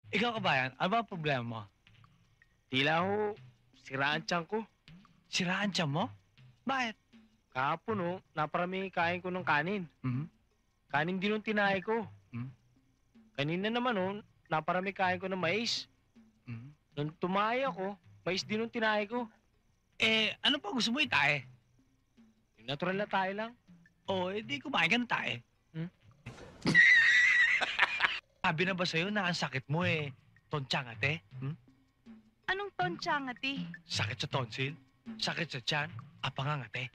Ikaw kabayan, ano ba ang problema mo? Tila ho, siraan tiyan ko. Siraan tiyan mo? Bakit? Kahapon ho, naparami kain ko ng kanin. Hmm? Kanin din yung tinahe ko. Hmm? Kanina naman ho, naparami kain ko ng mais. Hmm? Nung tumahay ako, mais din yung tinahe ko. Ano pa gusto mo itae? Yung natural na tayo lang. Di kumain ka ng tae. Hmm? Sabi na ba sa'yo na ang sakit mo tonsyang ate? Anong tonsyangati? Sakit sa tonsil? Sakit sa tiyan? Apangangate?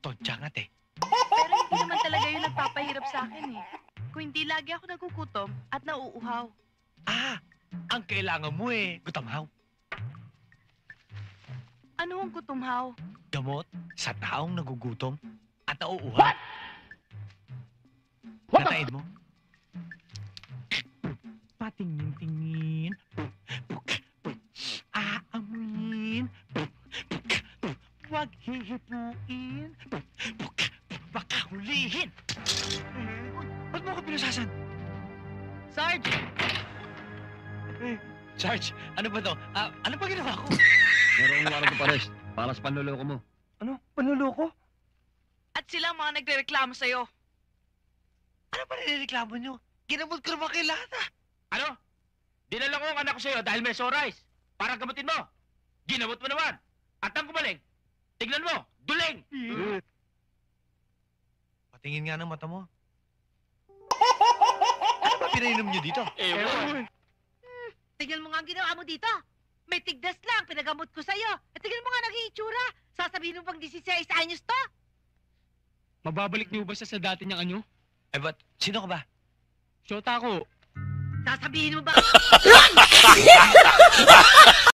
Tonsyang ate? Pero hindi naman talaga yun nagpapahirap sa akin eh. Kung hindi lagi ako nagugutom at nauuhaw. Ang kailangan mo gutamhaw. Ano ang gutumhaw? Gamot sa taong nagugutom at nauuhaw. Natain mo? Patingin-tingin. Aamuin. Huwag hihipuin. Baka hulihin. Ba't mo ako pinusasan? Sarge! Sarge, ano ba to? Ano ba ginawa ko? Merong warrant of arrest para sa panluloko mo. Ano? Panluloko? At sila ang mga nagrereklamo sa'yo. Ano ba nireklamo nyo? Ginamot ko naman kayo lahat Ano? Dinala ko ang anak ko sa'yo dahil may sore eyes. Para gamutin mo. Ginamot mo naman. At ang gumaling, tignan mo, duling! Patingin nga ng mata mo. Ano ba pinainom nyo dito? Ewan. Tignan mo nga ang ginawa mo dito. May tigdas lang, pinagamot ko sa'yo. At tignan mo nga naging itsura. Sasabihin mo bang 16 anyos to? Mababalik niyo ba siya sa dati niyang anyo? Ba't sino ka ba? Shota ko. Sasabihin mo ba?